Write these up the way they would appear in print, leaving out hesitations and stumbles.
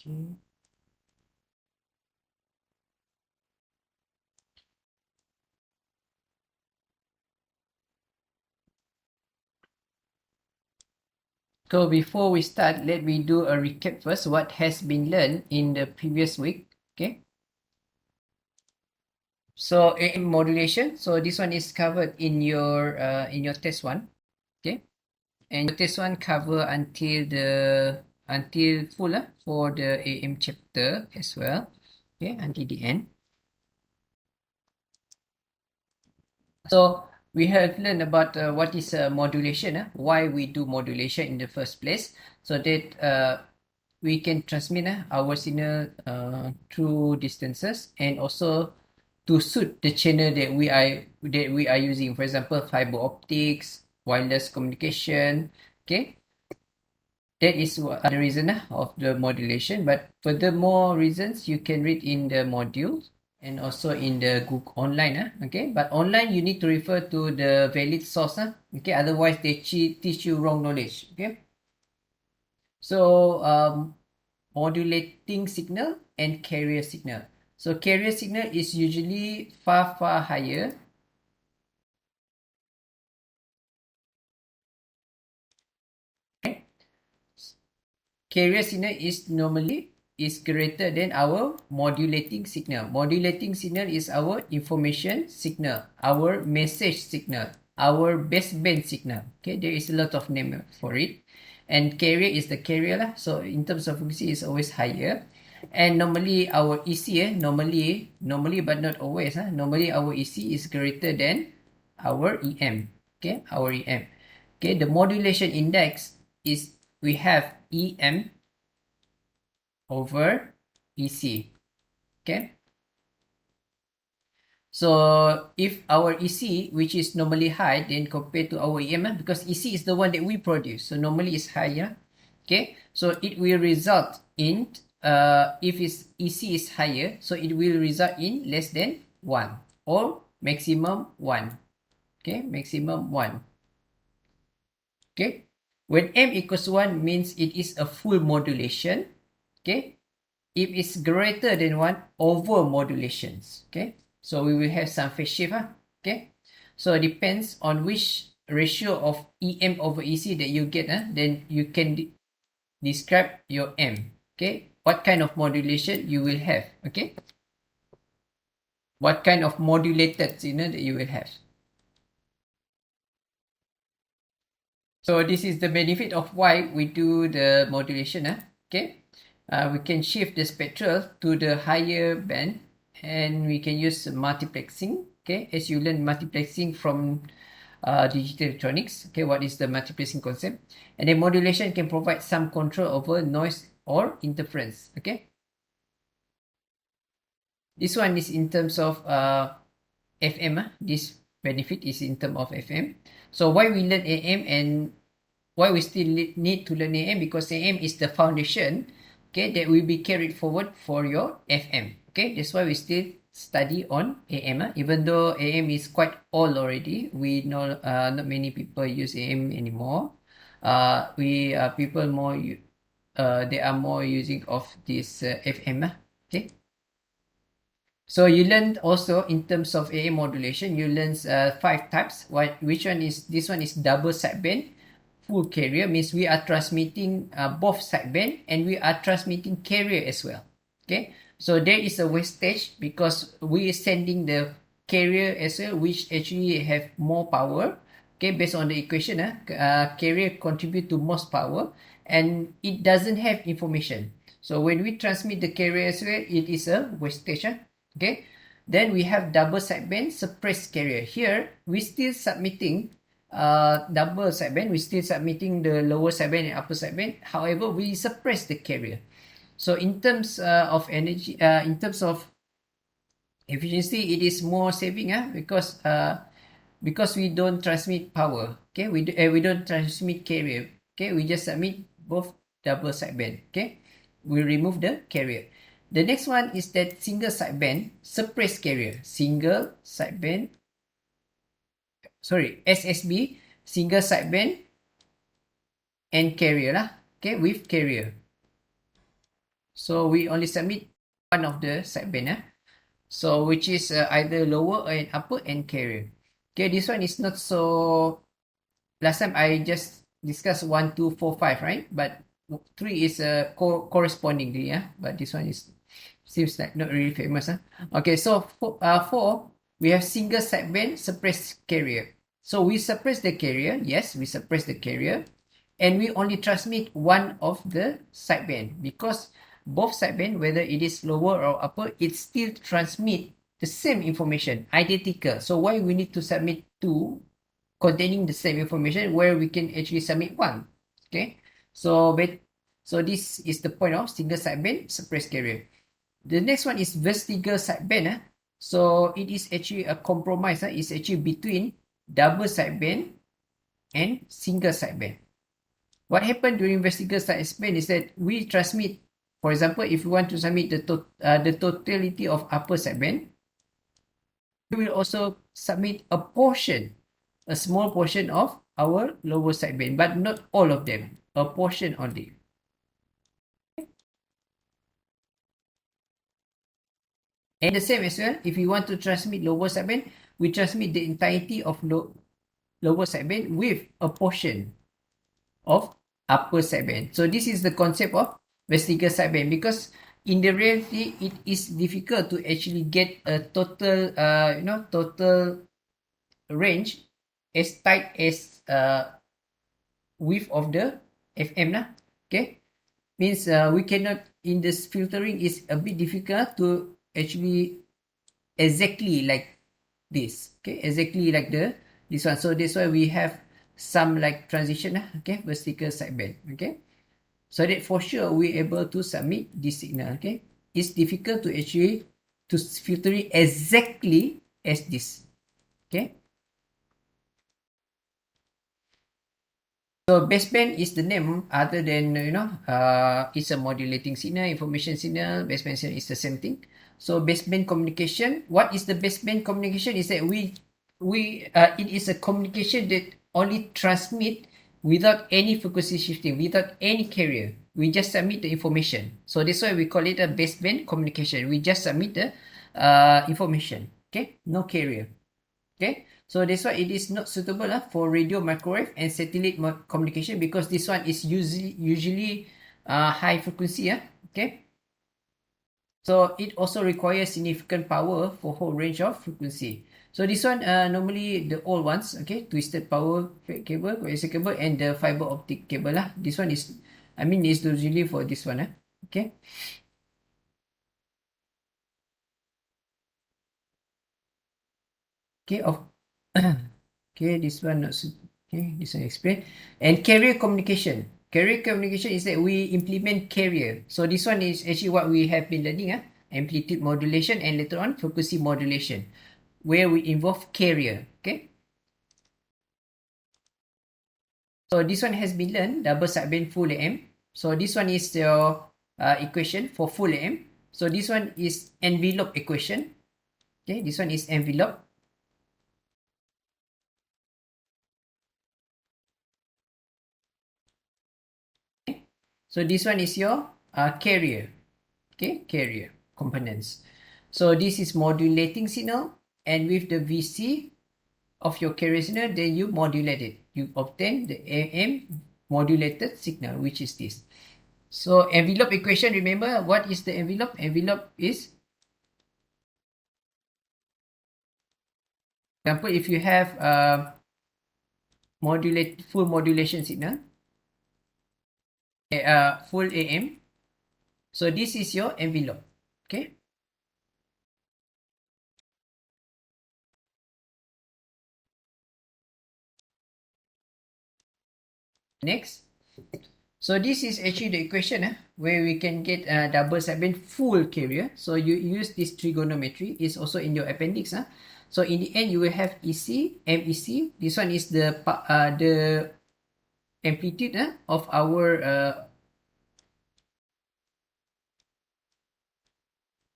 Okay. So before we start, let me do a recap first. What has been learned in the previous week? Okay. So AM modulation. So this one is covered in your test one. Okay. And your test one cover until full for the AM chapter as well. Okay, until the end. So we have learned about what is modulation, why we do modulation in the first place, so that we can transmit our signal through distances, and also to suit the channel that we are using. For example, fiber optics, wireless communication. Okay, that is the reason of the modulation. But furthermore reasons you can read in the modules and also in the Google online. Okay, but online you need to refer to the valid source. Okay, otherwise they teach you wrong knowledge. Okay, so modulating signal and carrier signal. So carrier signal is usually far higher. Carrier signal is normally greater than our modulating signal. Modulating signal is our information signal, our message signal, our baseband signal. Okay, there is a lot of name for it. And carrier is the carrier lah. So in terms of frequency, is always higher. And normally our EC, normally but not always. Normally our EC is greater than our EM. Okay, our EM. Okay, the modulation index is, we have EM over EC. Okay. So if our EC, which is normally high, then compared to our EM, because EC is the one that we produce, so normally it's higher. Okay. So it will result in, if its EC is higher, so it will result in less than 1 or maximum 1. Okay, maximum 1. Okay. When M equals 1 means it is a full modulation. Okay. If it's greater than 1, over modulations. Okay. So we will have some phase shift. Okay. So it depends on which ratio of EM over EC that you get. Then you can describe your M. Okay. What kind of modulation you will have. Okay. What kind of modulated signal that you will have. So this is the benefit of why we do the modulation. Okay. We can shift the spectral to the higher band, and we can use multiplexing. Okay, as you learn multiplexing from digital electronics. Okay, what is the multiplexing concept? And then modulation can provide some control over noise or interference. Okay, this one is in terms of FM. This benefit is in terms of FM. So why we learn AM and why we still need to learn AM? Because AM is the foundation, okay, that will be carried forward for your FM. Okay, that's why we still study on AM. Even though AM is quite old already, we know not many people use AM anymore. We people more they are more using of this FM. Okay. So you learned also in terms of AM modulation, you learned 5 types. Which one is, this one is double sideband. Full carrier means we are transmitting both sideband and we are transmitting carrier as well. Okay, so there is a wastage because we are sending the carrier as well, which actually have more power. Okay, based on the equation, carrier contribute to most power and it doesn't have information. So when we transmit the carrier as well, it is a wastage. Okay, then we have double sideband suppressed carrier. Here we still submitting double sideband, we still submitting the lower sideband and upper sideband. However, we suppress the carrier. So in terms of energy, in terms of efficiency, it is more saving because we don't transmit power. Okay, we don't transmit carrier. Okay, we just submit both double sideband. Okay, we remove the carrier. The next one is that single sideband suppressed carrier. Single sideband, sorry, SSB, single sideband and carrier lah. Okay, with carrier. So we only submit one of the sideband. So which is either lower and upper and carrier. Okay, this one is not so. Last time I just discussed 1, 2, 4, 5, right? But 3 is correspondingly, yeah. But this one is seems like not really famous, huh? Okay, so four, we have single sideband suppress carrier. So we suppress the carrier. Yes, we suppress the carrier, and we only transmit one of the sideband because both sideband, whether it is lower or upper, it still transmit the same information, identical. So why we need to submit two containing the same information where we can actually submit one? Okay, so this is the point of single sideband suppress carrier. The next one is vertical sideband. So it is actually a compromise. It's actually between double sideband and single sideband. What happened during vertical sideband is that we transmit, for example, if we want to submit the totality of upper sideband, we will also submit a portion, a small portion of our lower sideband, but not all of them, a portion only. And the same as well, if we want to transmit lower sideband, we transmit the entirety of lower sideband with a portion of upper sideband. So this is the concept of vertical sideband, because in the reality it is difficult to actually get a total total range as tight as width of the FM lah. Okay, means we cannot, in this filtering is a bit difficult to actually exactly like this. Okay, exactly like this one. So that's why we have some like transition. Okay, vertical sideband. Okay, so that for sure we able to submit this signal. Okay, it's difficult to actually to filter it exactly as this. Okay, so baseband is the name other than it's a modulating signal, information signal. Baseband signal is the same thing. So baseband communication, what is the baseband communication? Is that it is a communication that only transmit without any frequency shifting, without any carrier. We just submit the information. So that's why we call it a baseband communication. We just submit the information. Okay, no carrier. Okay, so that's why it is not suitable for radio microwave and satellite communication, because this one is usually high frequency. Okay, so it also requires significant power for whole range of frequency. So this one normally the old ones, okay, twisted power cable, coaxial cable, and the fiber optic cable lah. This one is, I mean, is usually for this one. Okay. Okay, okay, this one not okay, this one explain. And carrier communication. Carrier communication is that we implement carrier. So this one is actually what we have been learning, amplitude modulation and later on frequency modulation, where we involve carrier. Okay. So this one has been learned, double sideband full AM. So this one is your equation for full AM. So this one is envelope equation. Okay, this one is envelope. So this one is your carrier. Okay, carrier components. So this is modulating signal, and with the VC of your carrier signal, then you modulate it. You obtain the AM modulated signal, which is this. So envelope equation, remember what is the envelope? Envelope is, for example, if you have full modulation signal, full AM. So this is your envelope. Okay. Next. So this is actually the equation where we can get double sideband full carrier. So you use this trigonometry. It's also in your appendix. So in the end, you will have EC, MEC. This one is the amplitude of our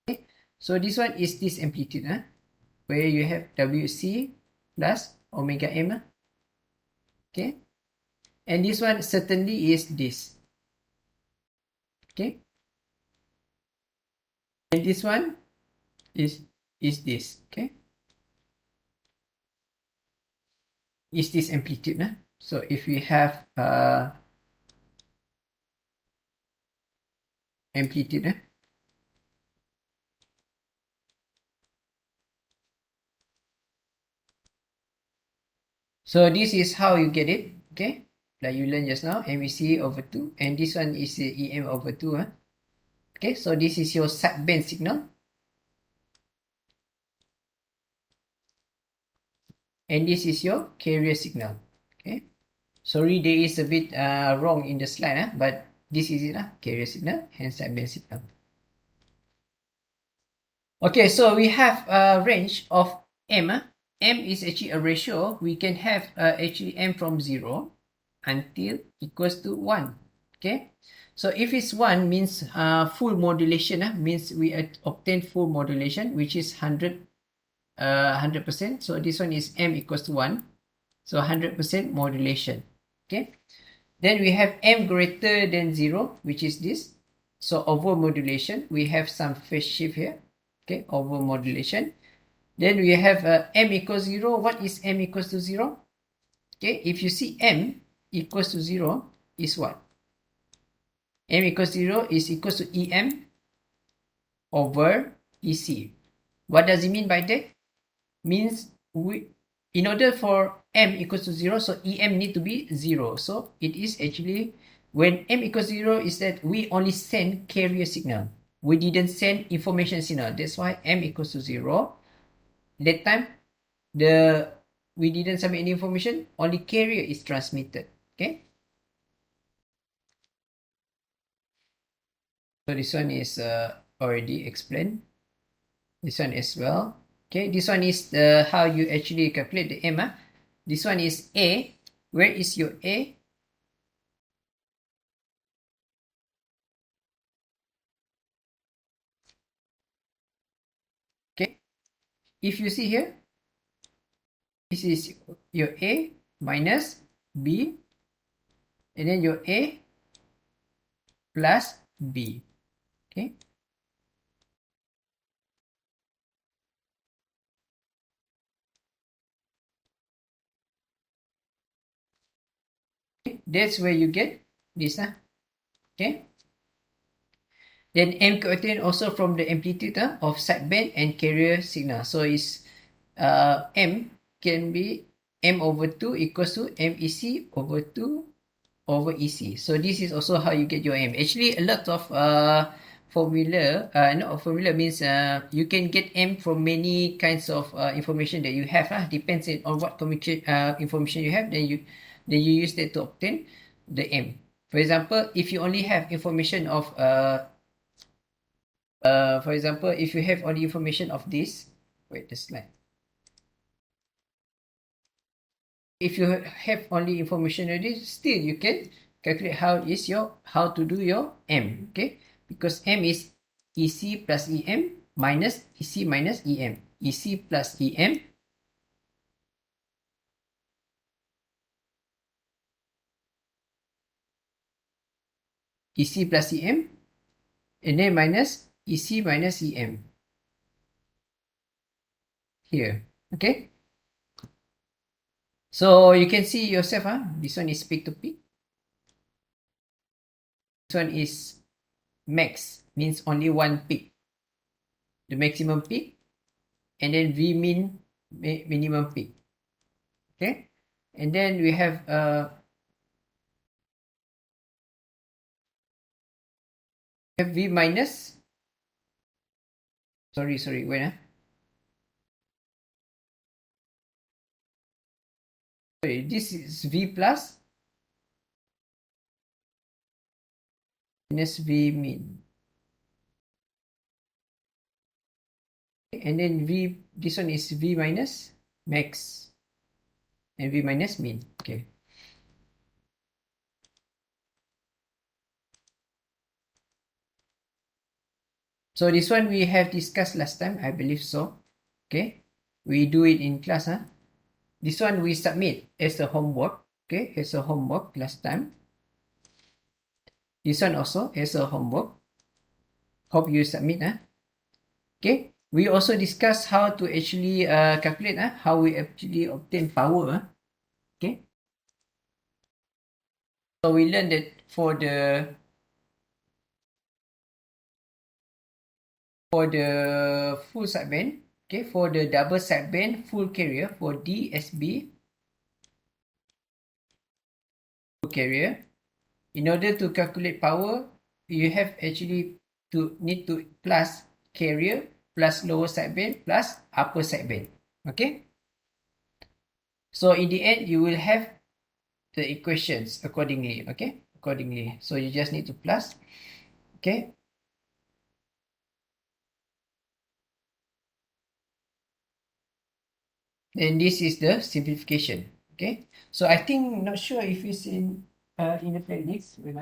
okay. So this one is this amplitude where you have WC plus omega M. Okay. And this one certainly is this. Okay. And this one is this, okay? Is this amplitude, nah? So if we have amplitude, so this is how you get it, okay? Like you learned just now, MVC over 2, and this one is EM over 2, okay? So this is your sideband signal, and this is your carrier signal, okay? Sorry, there is a bit wrong in the slide, but this is it, carrier signal and sideband signal. Okay, so we have a range of M. M is actually a ratio. We can have actually M from 0 until equals to 1. Okay, so if it's 1 means full modulation, means we obtain full modulation, which is 100%. So this one is M equals to 1. So 100% modulation. Okay, then we have M greater than 0, which is this. So over modulation, we have some phase shift here. Okay, over modulation. Then we have M equals 0. What is M equals to 0? Okay, if you see M equals to 0 is what? M equals 0 is equals to EM over EC. What does it mean by that? Means in order for M equals to 0, so EM need to be 0. So it is actually, when M equals 0 is that we only send carrier signal. We didn't send information signal. That's why M equals to 0. That time, we didn't submit any information. Only carrier is transmitted. Okay. So this one is already explained. This one as well. Okay. This one is how you actually calculate the M. This one is A. Where is your A? Okay. If you see here, this is your A minus B, and then your A plus B. Okay. That's where you get this. Okay. Then M obtained also from the amplitude of sideband and carrier signal. So is M can be M over 2 equals to MEC over 2 over EC. So this is also how you get your M. Actually, a lot of formula, not formula means you can get M from many kinds of information that you have. Depends on what information you have, then you use that to obtain the M. For example, if you only have information of for example, if you have only information of this, wait the slide. If you have only information of this, still you can calculate how to do your M. Okay, because M is EC plus EM minus EC minus EM. EC plus EM EC plus EM, and then minus EC minus EM here. Okay, so you can see yourself, this one is peak to peak, this one is max, means only one peak, the maximum peak, and then V min minimum peak. Okay, and then we have V minus, sorry wait, sorry, this is V plus minus V min, and then V, this one is V minus max and V minus min. Okay, so this one we have discussed last time, I believe so. Okay, we do it in class. This one we submit as a homework. Okay, as a homework last time. This one also as a homework. Hope you submit. Okay, we also discussed how to actually calculate how we actually obtain power. Okay, so we learned that for the full sideband, okay, for the double sideband full carrier for DSB full carrier, in order to calculate power, you have actually to need to plus carrier plus lower sideband plus upper sideband. Okay, so in the end you will have the equations accordingly. Okay, accordingly, so you just need to plus. Okay, and this is the simplification. Okay, so I think, not sure if it's in the playlist. Wait,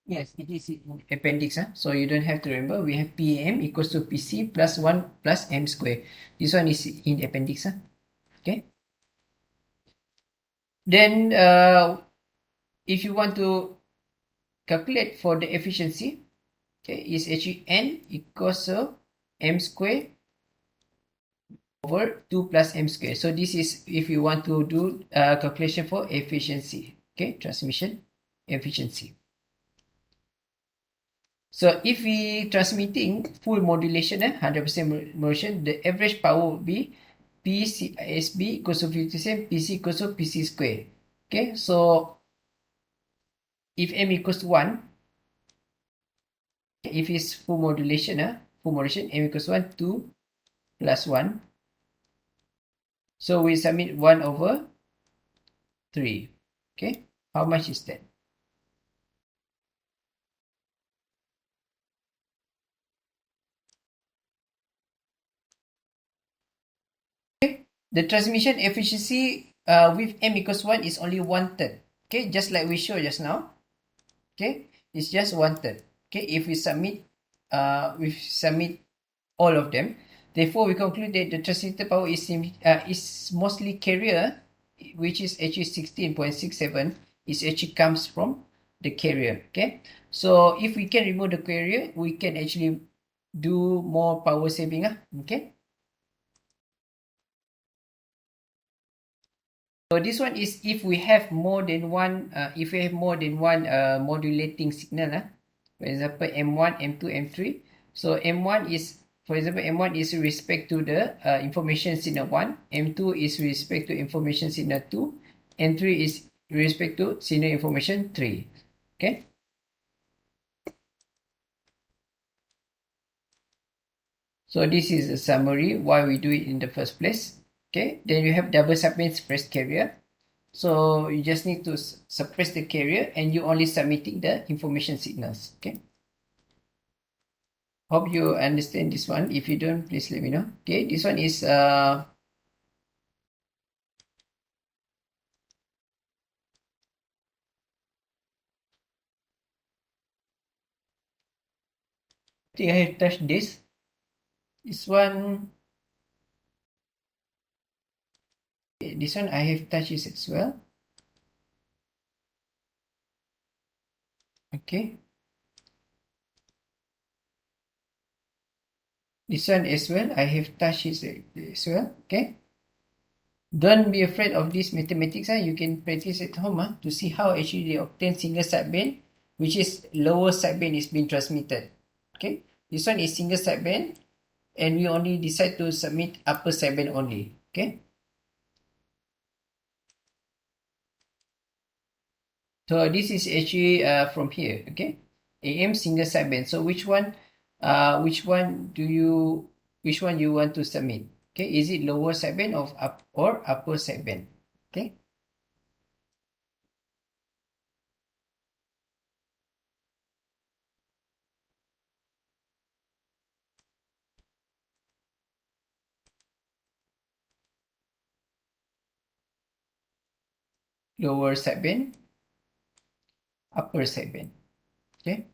yes, it is in appendix. So you don't have to remember. We have PAM equals to PC plus 1 plus M square. This one is in appendix. Okay. Then if you want to calculate for the efficiency, okay, is actually N equals to M square over 2 plus M square. So this is if you want to do calculation for efficiency. Okay, transmission efficiency. So if we transmitting full modulation, 100% modulation, the average power would be PCSB equals to 50%, PC equals to PC square. Okay, so if M equals to 1, if it's full modulation, M equals to 1, 2 plus 1. So we submit 1 over 3. Okay, how much is that? The transmission efficiency with M equals 1 is only 1/3. Okay, just like we showed just now. Okay, it's just 1/3. Okay, if we submit all of them, therefore we conclude that the transmitted power is mostly carrier, which is actually 16.67. It actually comes from the carrier. Okay, so if we can remove the carrier, we can actually do more power saving. Okay. So this one is if we have more than one, modulating signal. For example, M1, M2, M3. So M1 is, for example, M1 is with respect to the information signal 1. M2 is with respect to information signal 2. M3 is with respect to signal information 3. Okay. So this is a summary why we do it in the first place. Okay. Then you have double sideband suppressed carrier. So you just need to suppress the carrier and you only submitting the information signals. Okay. Hope you understand this one. If you don't, please let me know. Okay, this one is I think I have touched this. This one, okay, this one I have touched this as well. Okay. This one as well, I have touched it as well. Okay. Don't be afraid of this mathematics. You can practice at home to see how actually they obtain single sideband, which is lower sideband is being transmitted. Okay. This one is single sideband, and we only decide to submit upper sideband only. Okay. So this is actually from here. Okay. AM single sideband. So which one you want to submit? Okay, is it lower sideband or upper sideband? Okay. Lower sideband, upper sideband. Okay.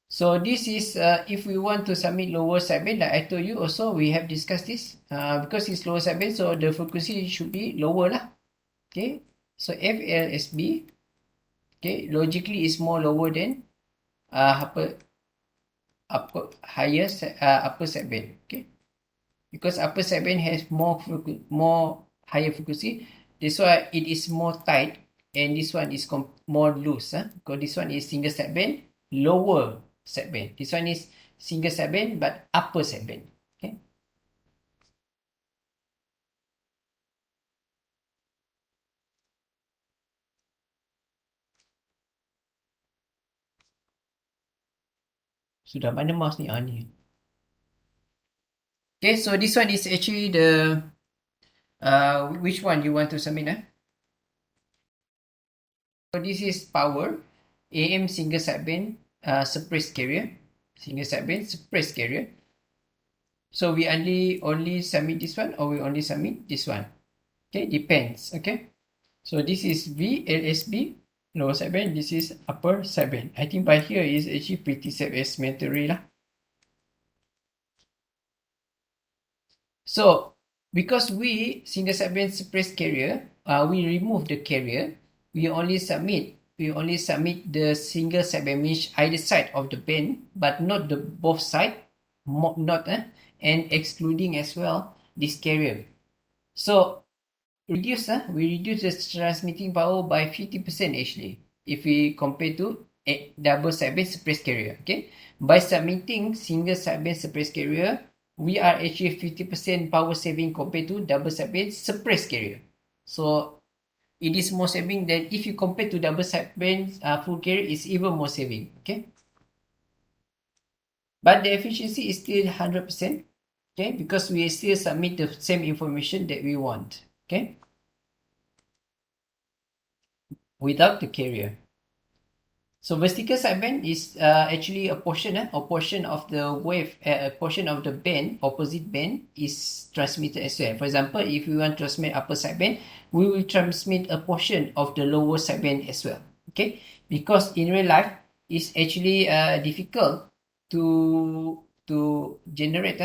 So this is if we want to submit lower sideband, like I told you also, we have discussed this. Because it's lower sideband, so the frequency should be lower lah. Okay. So FLSB Okay, logically is more lower than upper upper sideband. Okay, because upper sideband has more higher frequency. This why it is more tight, and this one is more loose. Because this one is single sideband, lower sideband. This one is single sideband but upper sideband. Okay. Sudah mana mouse ni? Ni. Okay, so this one is actually the which one you want to submit? So this is power, AM single sideband, suppressed carrier, single sideband suppressed carrier. So we only submit this one, or we only submit this one. Okay, depends. Okay, so this is VLSB lower sideband. This is upper sideband. I think by here is actually pretty self-explanatory lah. So because we single sideband suppressed carrier, we remove the carrier. We only submit the single sideband, means either side of the band, but not the both side, and excluding as well this carrier. So we reduce the transmitting power by 50% actually, if we compare to a double sideband suppressed carrier. Okay, by submitting single sideband suppressed carrier, we are actually 50% power saving compared to double sideband suppressed carrier. So it is more saving than if you compare to double sideband full carrier, is even more saving. Okay, but the efficiency is still 100%. Okay, because we still submit the same information that we want. Okay, without the carrier. So vertical sideband is actually a portion of the wave, a portion of the band, opposite band is transmitted as well. For example, if we want to transmit upper sideband, we will transmit a portion of the lower sideband as well. Okay, because in real life, it's actually difficult to generate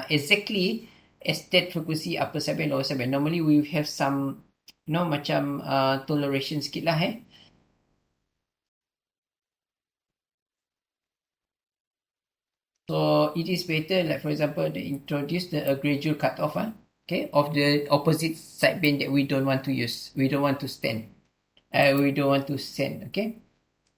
exactly as that frequency upper sideband, lower sideband. Normally we have some, macam toleration sikit lah So it is better, like for example, they introduce a gradual cutoff, okay, of the opposite sideband that we don't want to use. We don't want to stand. We don't want to send. Okay.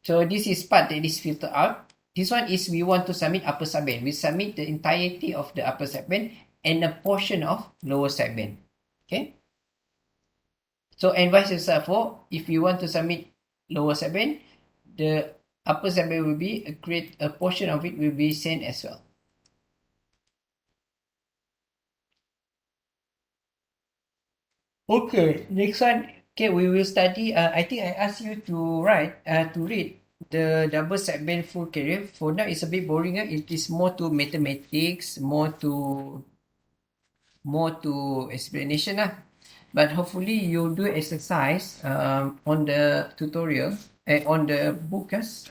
So this is part that is filtered out. This one is we want to submit upper sideband. We submit the entirety of the upper sideband and a portion of lower sideband. Okay. So and vice versa for if you want to submit lower sideband, the upper sideband will be a portion of it will be sent as well. Okay, next one. Okay, we will study. I think I asked you to read the double sideband full carrier. For now, it's a bit boring. It is more to mathematics, more to explanation But hopefully, you do exercise on the tutorial, on the books.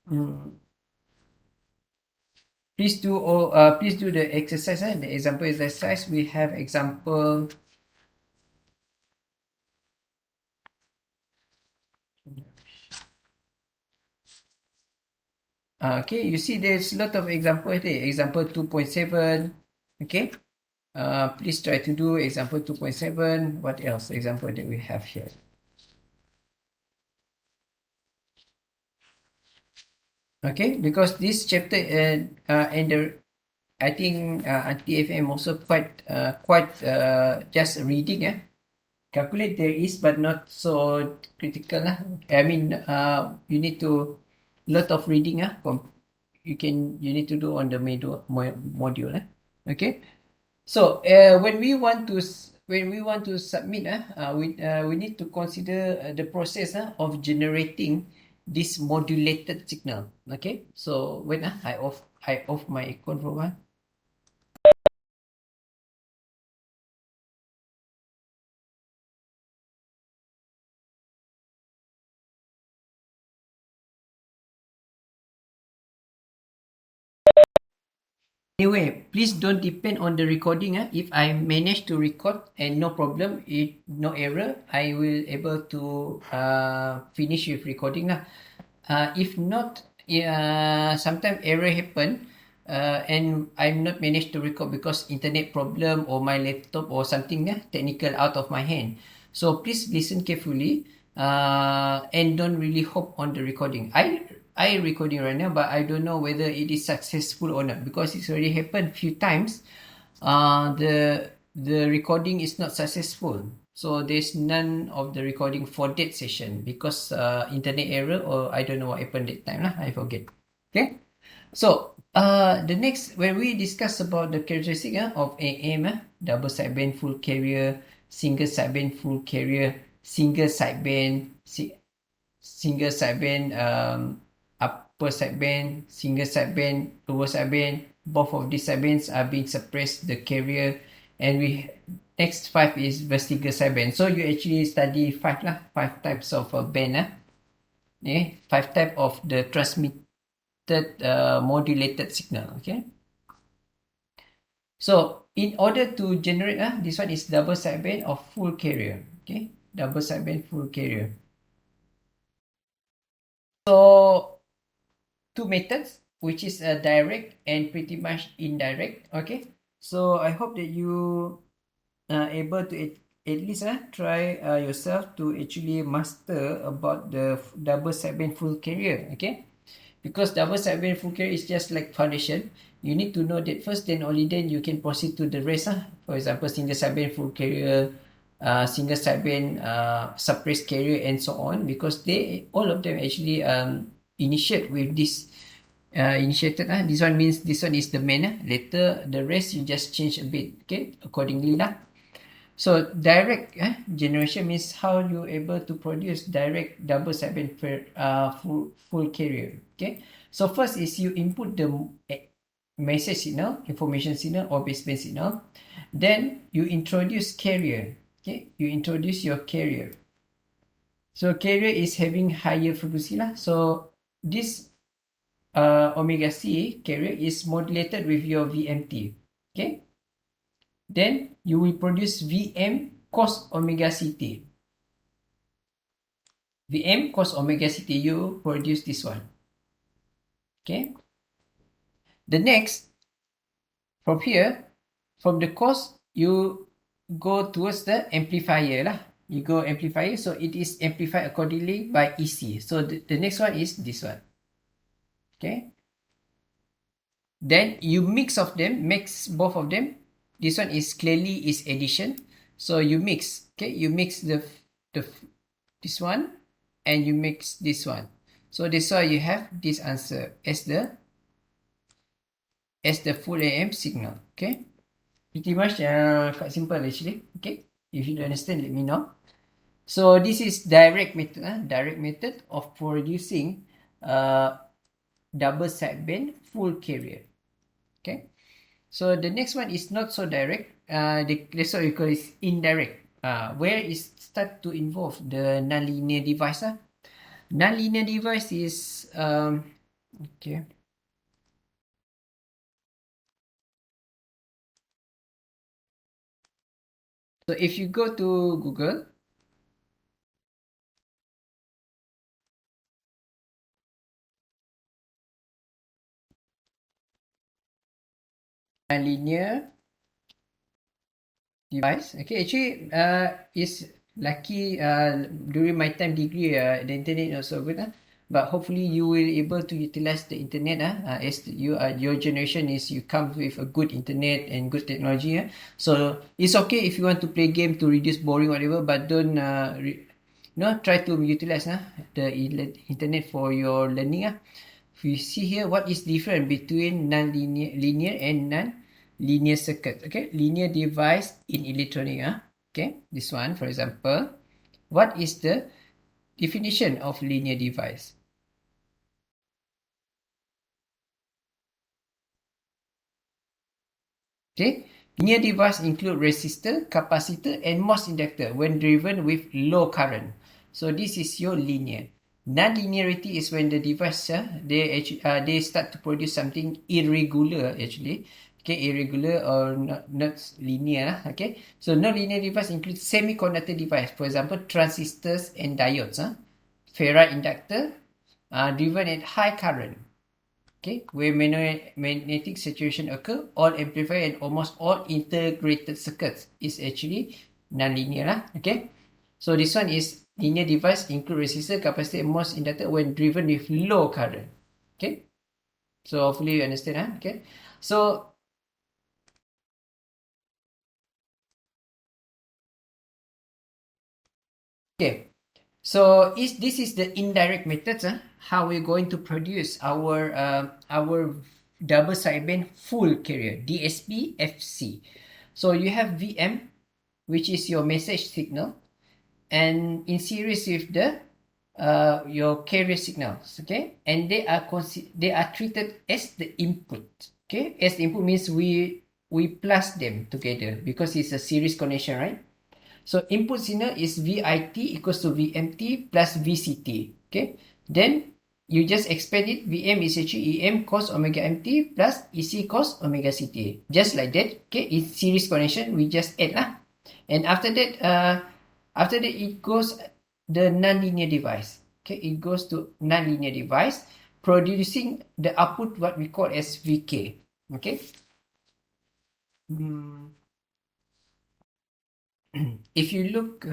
Mm. Please do the exercise. The example exercise. We have example. Okay, you see there's a lot of example here. Example 2.7. Okay. Please try to do example 2.7. What else? Example that we have here. Okay, because this chapter and the I think anti-FM also quite just reading. Calculate there is, but not so critical. I mean, you need to lot of reading. You need to do on the module. Okay. So when we want to submit, we need to consider the process of generating this modulated signal. Okay. So when I off my control. Anyway, please don't depend on the recording. If I manage to record and no problem, no error, I will able to finish with recording lah. If not, sometimes error happen, and I'm not managed to record because internet problem or my laptop or something technical out of my hand. So please listen carefully, and don't really hope on the recording. I recording right now, but I don't know whether it is successful or not because it's already happened few times. The recording is not successful, so there's none of the recording for that session because internet error or I don't know what happened that time lah. I forget. Okay, so the next when we discuss about the characteristic of AM, double sideband full carrier, single sideband full carrier, single sideband, single sideband, upper sideband, single sideband, lower sideband. Both of these sidebands are being suppressed, the carrier, and we next 5 is vertical sideband. So you actually study 5 types of band. 5 type of the transmitted modulated signal. Okay. So in order to generate, this one is double sideband of full carrier. Okay, double sideband full carrier. So two methods, which is direct and pretty much indirect. Okay, so I hope that you are able to at least try yourself to actually master about the double sideband full carrier. Okay, because double sideband full carrier is just like foundation. You need to know that first, then only then you can proceed to the rest. For example, single sideband full carrier, single sideband suppressed carrier, and so on, because they all of them actually initiate with this initiated. This one means this one is the main. Later the rest you just change a bit, okay, accordingly lah. So direct generation means how you able to produce direct double sideband full carrier. Okay, so first is you input the message signal, information signal, or baseband signal. Then you introduce carrier. Okay, you introduce your carrier. So carrier is having higher frequency lah. So this omega C carrier is modulated with your VMT. Okay, then you will produce VM cos omega CT. VM cos omega CT, you produce this one. Okay, the next from here, from the cos you go towards the amplifier lah. You go amplifier, so it is amplified accordingly by EC. So the next one is this one. Okay, then you mix both of them. This one is clearly is addition, so you mix. Okay, you mix this one and you mix this one, so that's why you have this answer as the full AM signal. Okay, pretty much quite simple actually. Okay, if you don't understand, let me know. So this is direct method of producing double sideband full carrier. Okay, so the next one is not so direct. That's what we call it indirect. Where it start to involve the nonlinear device. Nonlinear device is okay. So if you go to Google, nonlinear device. Okay, actually is lucky during my time degree the internet not so good but hopefully you will able to utilize the internet as your generation is you come with a good internet and good technology so it's okay if you want to play game to reduce boring whatever, but don't try to utilize the internet for your learning. If you see here, what is different between linear and non-linear circuit? Okay, linear device in electronic. Okay, this one, for example, what is the definition of linear device? Okay, linear device include resistor, capacitor, and MOS inductor when driven with low current. So this is your linear. Non-linearity is when the device they start to produce something irregular actually, okay, irregular or not linear, okay. So non-linear device includes semiconductor device, for example, transistors and diodes, ferrite inductor, driven at high current, okay, where magnetic saturation occur. All amplifier and almost all integrated circuits is actually non-linear, okay. So this one is linear device include resistor, capacitor, and MOS inductor when driven with low current, okay. So hopefully you understand, okay. So okay, so this is the indirect methods, how we're going to produce our double sideband full carrier, DSP FC. So you have VM, which is your message signal, and in series with the your carrier signals, okay, and they are treated as the input, okay. As the input means we plus them together because it's a series connection, right? So input signal is VIT equals to VMT plus VCT. Okay. Then you just expand it. VM is actually EM cos omega MT plus EC cos omega CT. Just like that. Okay. It's series connection. We just add lah. And after that it goes the nonlinear device. Okay. It goes to nonlinear device producing the output what we call as VK. Okay. If you look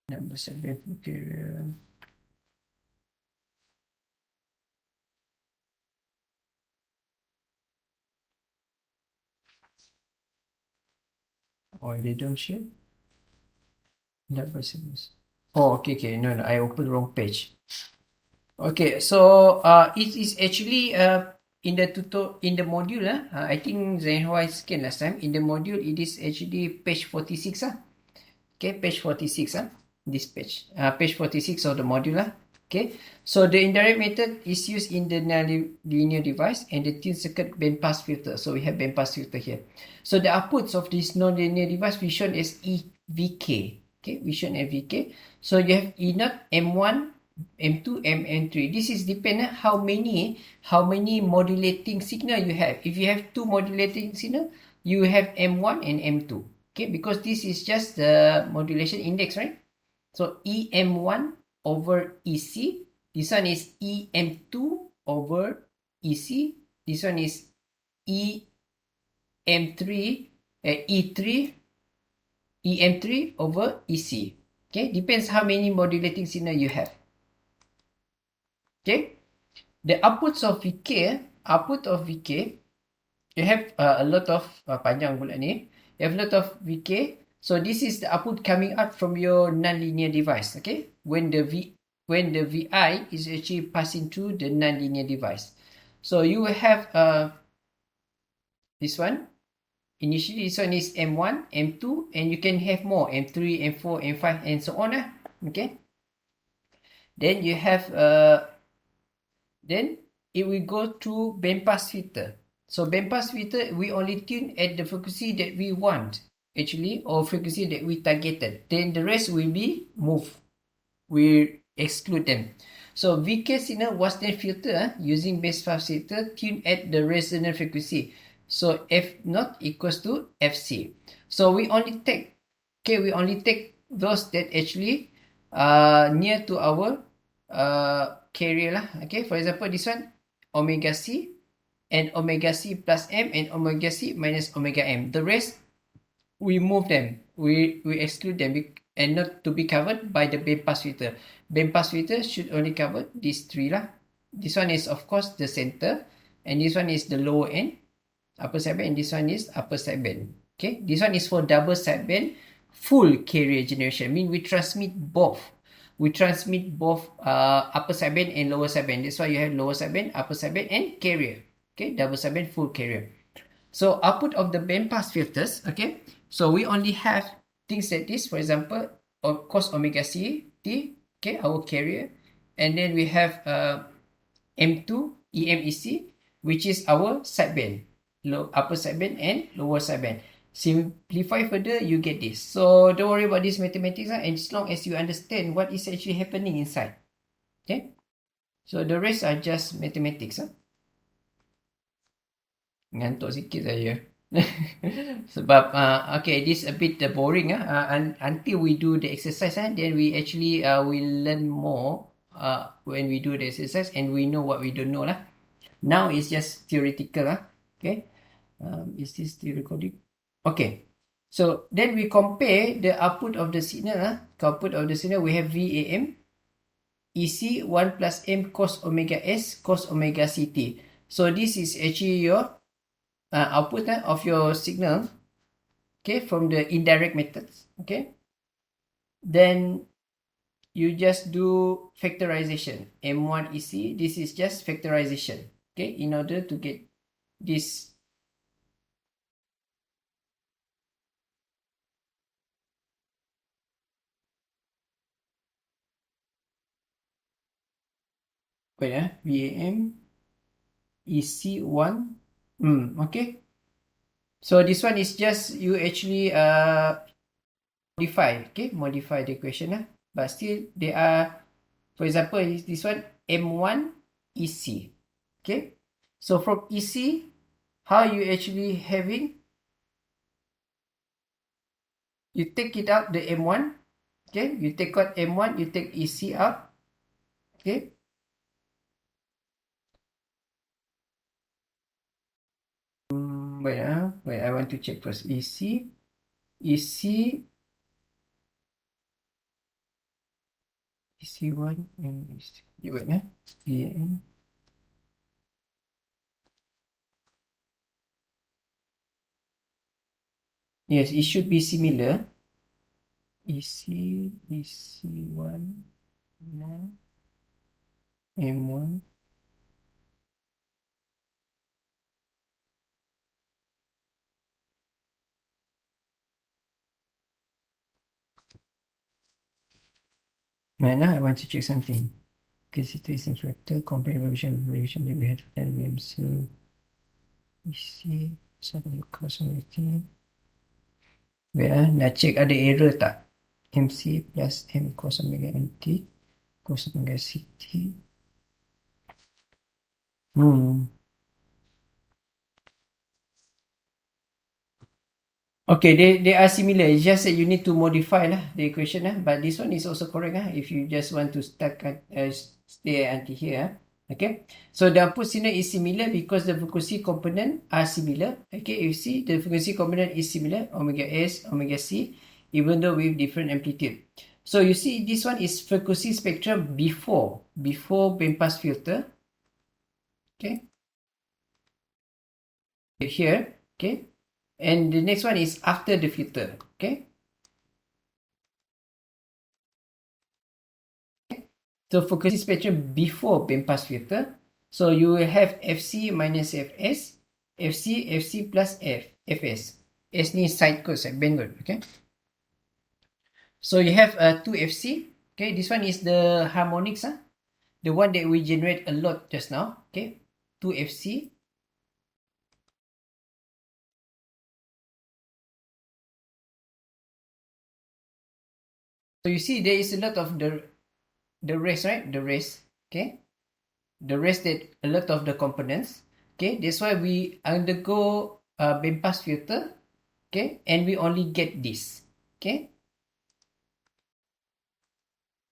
number 7 period. Or they don't share. Number 7. Oh, okay. No, I opened wrong page. Okay, so it is actually in the module. I think Zhenhua scan last time. In the module, it is actually page 46. Okay, page 46. This page. Page 46 of the module. Okay, so the indirect method is used in the linear device and the tuned circuit bandpass filter. So we have bandpass filter here. So the outputs of this non-linear device we shown as EVK. Okay, we shown as VK. So you have E0, M1, M2, M3. This is dependent how many modulating signal you have. If you have 2 modulating signal, you have M1 and M2. Okay, because this is just the modulation index, right? So EM1 over EC. This one is EM2 over EC. This one is EM3, E3, EM3 over EC. Okay, depends how many modulating signal you have. Okay, the outputs of VK, you have a lot of panjang pula ni. You have a lot of VK. So this is the output coming out from your nonlinear device. Okay, when the VI is actually passing through the nonlinear device. So you will have this one. Initially, this one is M1, M2, and you can have more M3, M4, M5, and so on. Okay. Then you have then it will go to bandpass filter. So bandpass filter, we only tune at the frequency that we want, actually, or frequency that we targeted. Then the rest will be moved. We exclude them. So VK signal was then filtered using bandpass filter tuned at the resonant frequency. So F0 equals to FC. So we only take those that actually near to our carrier lah. Okay, for example, this one omega C and omega C plus M and omega C minus omega M. The rest we move them. We exclude them and not to be covered by the bandpass filter. Bandpass filter should only cover these 3 lah. This one is of course the center, and this one is the lower end, upper sideband, and this one is upper sideband. Okay, this one is for double sideband full carrier generation. Mean we transmit both. Upper sideband and lower sideband. That's why you have lower sideband, upper sideband, and carrier. Okay, double sideband full carrier. So output of the bandpass filters. Okay, so we only have things like this. For example, cos omega C T. Okay, our carrier, and then we have M2 EMEC, which is our sideband, upper sideband and lower sideband. Simplify further, you get this. So don't worry about this mathematics, and as long as you understand what is actually happening inside. Okay, so the rest are just mathematics. Ngantuk sikit saya. Sebab okay, this a bit boring until we do the exercise then we actually will learn more when we do the exercise and we know what we don't know lah. Now it's just theoretical okay. Is this still recording? Okay, so then we compare the output of the signal output of the signal. We have VAM EC 1 plus M cos omega S cos omega CT. So this is actually your output of your signal, okay, from the indirect methods, okay. Then you just do factorization. M1 EC, this is just factorization, okay, in order to get this. Wait, VAM EC1. Okay. So this one is just you actually modify the equation but still they are, for example, this one M1 EC. Okay. So from EC, how you actually having, you take it out the M1, okay, you take out M1, you take EC out, okay. Wait, I want to check first. EC EC1 and EC. Wait, VN. Yes, it should be similar. EC1 M1. I want to check something. Because it is in factor, compare evaluation that we had done. So EC, something causality. Wait, nak check ada error tak? MC plus M cos omega NT cos omega CT. Okay, they are similar. It's just that you need to modify the equation but this one is also correct if you just want to stay until here. Okay, so the output signal is similar because the frequency component are similar. Okay, you see the frequency component is similar, omega S, omega C, even though with different amplitude. So you see this one is frequency spectrum before bandpass filter. Okay, here, okay, and the next one is after the filter. Okay, so frequency spectrum before bandpass filter. So you will have FC minus Fs, FC plus Fs. S ni side code, band code. Okay, so you have 2FC. Okay, this one is the harmonics the one that we generate a lot just now. Okay, 2FC. So you see there is a lot of the rest, right? The rest. Okay, the rest that a lot of the components. Okay, that's why we undergo bandpass filter. Okay, and we only get this. Okay,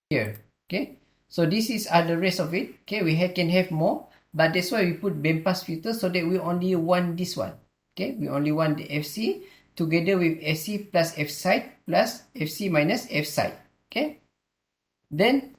here. Okay, so this is the rest of it. Okay, we can have more, but that's why we put bandpass filter so that we only want this one. Okay, we only want the FC together with FC plus F side plus FC minus F side. Okay, then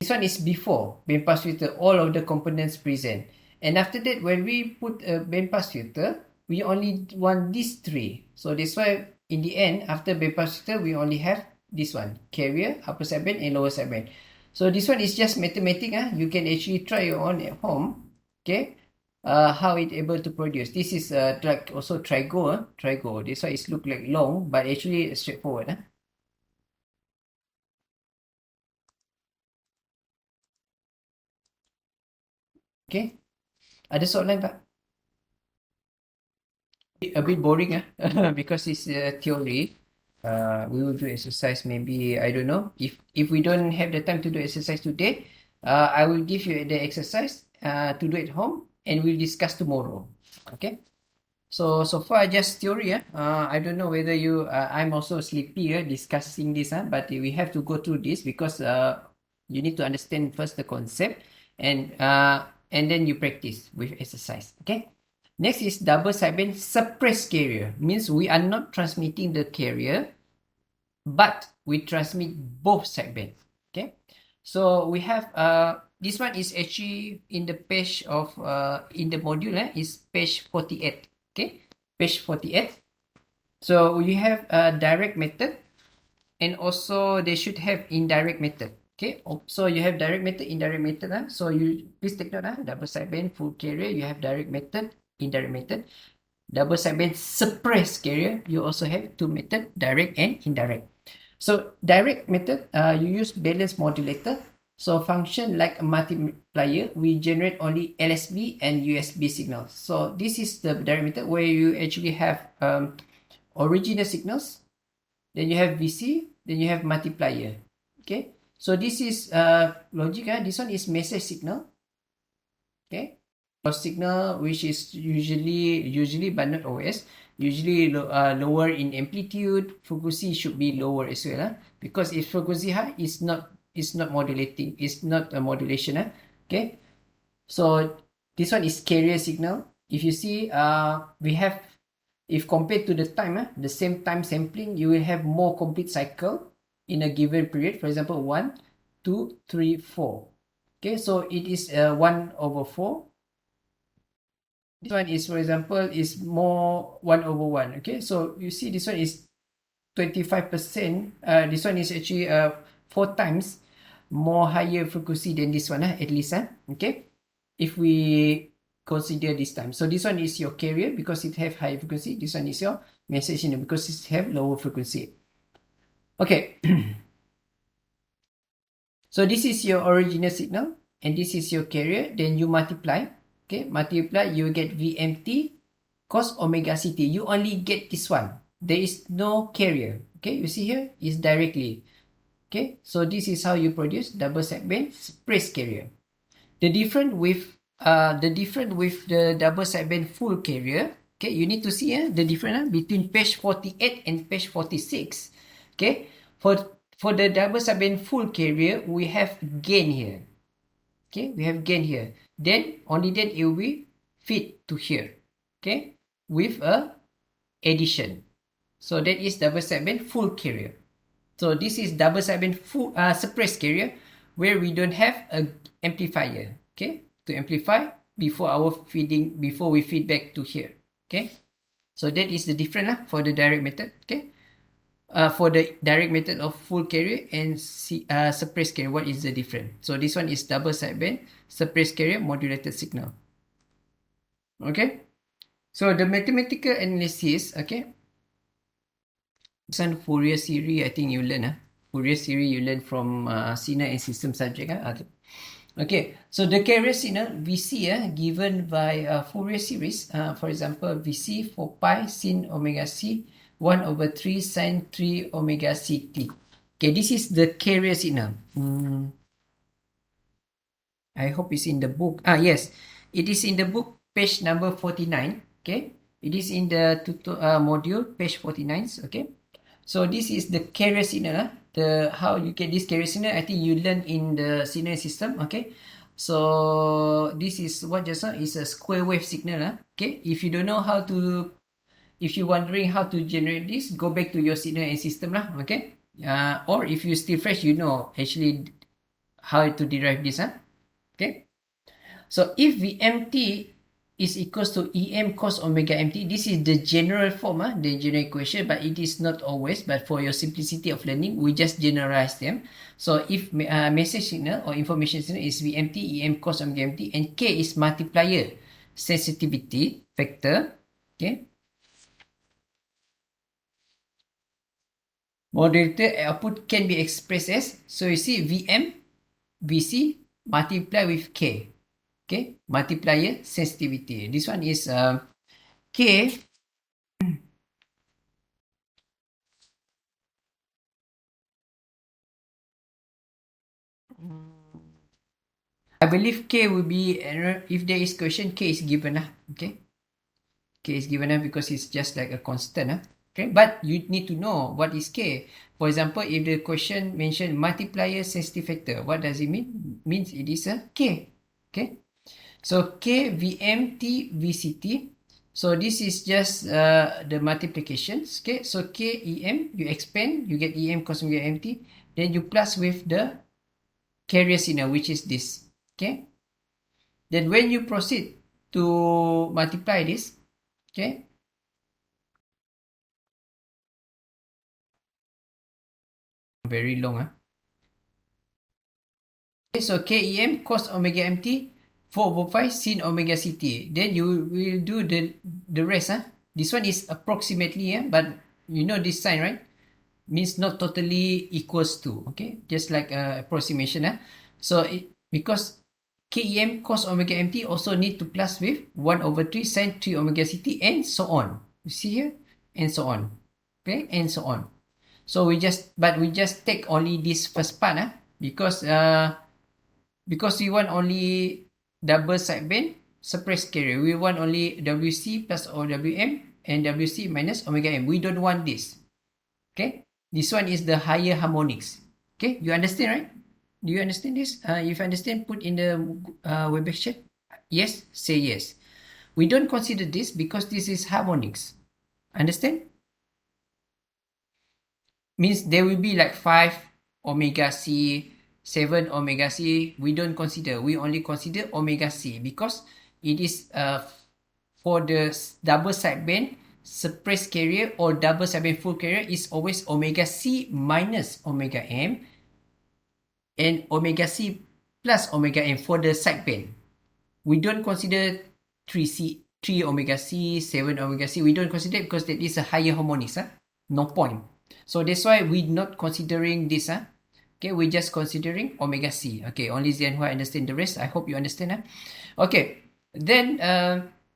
this one is before bandpass filter, all of the components present. And after that, when we put a bandpass filter, we only want these three. So that's why in the end, after bandpass filter, we only have this one, carrier, upper sideband and lower sideband. So this one is just mathematics. You can actually try your own at home. Okay, how it able to produce. This is also trigo. Trigo. This one is look like long, but actually straightforward. Okay, ada soalan tak? A bit boring because it's a theory. we will do exercise maybe, I don't know, if we don't have the time to do exercise today, I will give you the exercise to do at home, and we'll discuss tomorrow. Okay, so far just theory. I don't know whether I'm also sleepy discussing this, but we have to go through this because you need to understand first the concept, and then you practice with exercise. Okay, next is double sideband suppressed carrier. Means we are not transmitting the carrier, but we transmit both sideband. Okay, so we have this one is actually in the page of in the module is page 48. Okay, page 48. So we have a direct method, and also they should have indirect method. Okay, so you have direct method, indirect method. So you please take note. Double sideband full carrier, you have direct method, indirect method. Double sideband suppressed carrier, you also have two method, direct and indirect. So direct method, you use balance modulator. So function like a multiplier, we generate only LSB and USB signals. So this is the direct method where you actually have original signals, then you have VC, then you have multiplier. Okay, so this is logic. This one is message signal. Okay, signal which is usually but not always, usually lower in amplitude. Frequency should be lower as well, because if frequency high, it's not modulating, it's not a modulation. Okay, so this one is carrier signal. If you see, we have, if compared to the time, the same time sampling, you will have more complete cycle in a given period. For example, 1, 2, 3, 4. Okay, so it is 1/4. This one is, for example, is more 1/1. Okay, so you see this one is 25%. This one is actually 4 times more higher frequency than this one, at least. Okay, if we consider this time. So this one is your carrier because it have high frequency. This one is your message signal because it have lower frequency. Okay. So this is your original signal, and this is your carrier. Then you multiply. Okay, multiply, you get VMT cos omega CT. You only get this one. There is no carrier. Okay, you see here is directly. Okay, so this is how you produce double sideband suppressed carrier. The difference with the double sideband full carrier. Okay, you need to see the difference between page 48 and page 46. Okay, for the double sideband full carrier, we have gain here. Okay, we have gain here. Then only then it will be fit to here. Okay, with a addition. So that is double sideband full carrier. So this is double sideband full suppressed carrier, where we don't have a amplifier. Okay, to amplify before we feed back to here. Okay, so that is the difference for the direct method. Okay, for the direct method of full carrier and suppressed carrier, what is the difference? So this one is double sideband suppressed carrier modulated signal. Okay, so the mathematical analysis. Okay, this one Fourier series, I think you learn. Fourier series you learn from signal and system subject. Okay, so the carrier signal VC given by Fourier series. For example, VC for pi sin omega c 1/3 sin 3 omega ct. Okay, this is the carrier signal. I hope it's in the book. Yes, it is in the book, page number 49. Okay, it is in the module, page 49. Okay, so this is the carrier signal. How you get this carrier signal, I think you learn in the signal system. Okay, so this is what just now is a square wave signal. Okay, if you don't know how to, if you're wondering how to generate this, go back to your signal and system. Okay, or if you still fresh, you know actually how to derive this. Okay, so if VMT is equals to EM cos omega MT, this is the general form, the general equation, but it is not always. But for your simplicity of learning, we just generalize them. So if message signal or information signal is VMT, EM cos omega MT, and K is multiplier sensitivity factor. Okay, modulator output can be expressed as, so you see VM, VC multiply with K. Okay, multiplier sensitivity. This one is K I believe K will be, if there is question, K is given. Okay. K is given because it's just like a constant. Okay. But you need to know what is K. For example, if the question mentioned multiplier sensitive factor, what does it mean? Means it is a K. Okay. So K, VM, T, VCT. So this is just the multiplications. Okay. So K, EM, you expand, you get EM cos omega MT. Then you plus with the carrier signal, which is this. Okay. Then when you proceed to multiply this, okay, very long. Okay, so KEM cos omega MT 4/5 sin omega CT. Then you will do the rest. This one is approximately, but you know this sign, right? Means not totally equals to. Okay, just like approximation. So because KEM cos omega MT also need to plus with 1/3 sin 3 omega CT and so on. You see here? And so on. Okay, and so on. So we just take only this first part because we want only double sideband suppressed carrier. We want only WC plus OWM and WC minus omega M. We don't want this. Okay, this one is the higher harmonics. Okay, you understand, right? Do you understand this? If you understand, put in the Webex chat. Yes, say yes. We don't consider this because this is harmonics. Understand? Means there will be like 5 omega C, 7 omega C. We don't consider. We only consider omega C because it is for the double sideband suppressed carrier or double sideband full carrier is always omega C minus omega M and omega C plus omega M for the sideband. We don't consider 3 omega C, 7 omega C. We don't consider because that is a higher harmonics. No point. So that's why we're not considering this. Okay, we're just considering omega C. Okay, only Zian Hua understand the rest. I hope you understand. Okay, then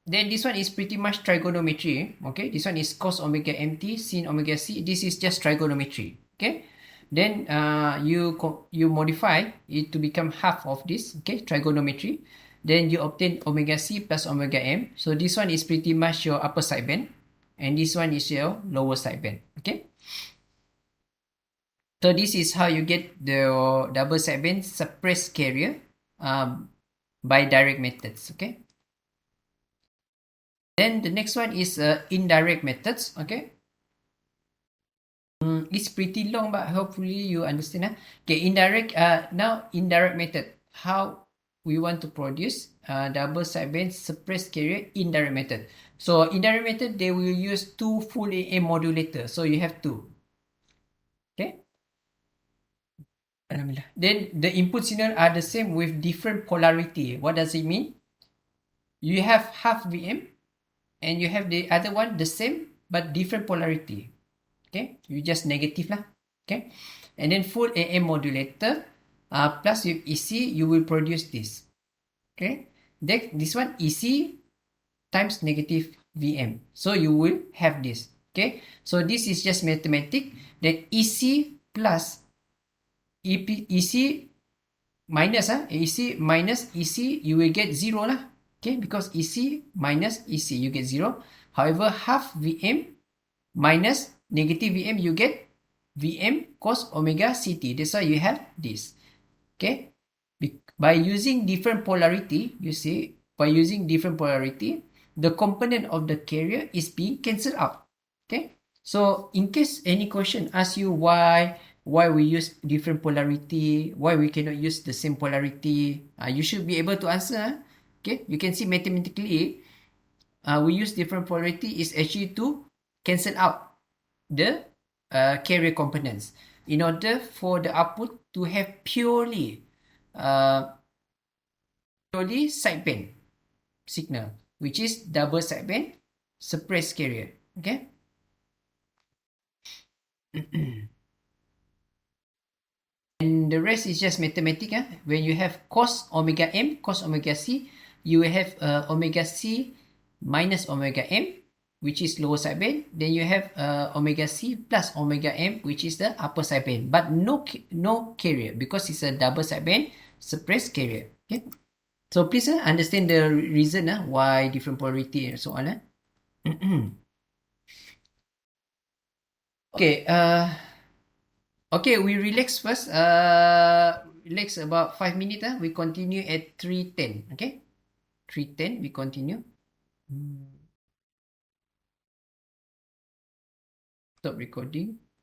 this one is pretty much trigonometry. Okay, this one is cos omega MT sin omega C. This is just trigonometry. Okay, then you modify it to become half of this. Okay, trigonometry. Then you obtain omega C plus omega M. So this one is pretty much your upper sideband, and this one is your lower sideband. Okay. So this is how you get the double sideband suppressed carrier by direct methods. Okay. Then the next one is indirect methods. Okay. It's pretty long, but hopefully you understand. Okay, indirect. Now indirect method. How we want to produce double sideband suppressed carrier indirect method. So indirect method, they will use 2 full AM modulator. So you have 2. Okay. Then the input signal are the same with different polarity. What does it mean? You have half VM and you have the other one the same but different polarity. Okay, you just negative lah. Okay, and then full AM modulator plus with EC, you will produce this. Okay, then this one EC times negative VM. So you will have this. Okay, so this is just mathematics. Then EC plus EC minus EC minus EC, you will get 0 lah. Okay, because EC minus EC, you get 0. However, half VM minus negative VM, you get VM cos omega CT. That's why you have this. Okay, by using different polarity, you see, by using different polarity, the component of the carrier is being cancelled out. Okay, so in case any question asks you why we use different polarity, why we cannot use the same polarity, you should be able to answer. Okay, you can see mathematically, we use different polarity is actually to cancel out the carrier components in order for the output to have purely sideband signal, which is double sideband suppressed carrier. Okay. And the rest is just mathematics. When you have cos omega M, cos omega C, you will have omega C minus omega M. which is lower sideband. Then you have omega C plus omega M, which is the upper sideband, but no carrier because it's a double sideband suppressed carrier. Okay, so please understand the reason why different polarity and so on. Okay, okay, we relax first. Relax about 5 minutes. We continue at 3:10. Okay, 3:10. We continue. Stop recording.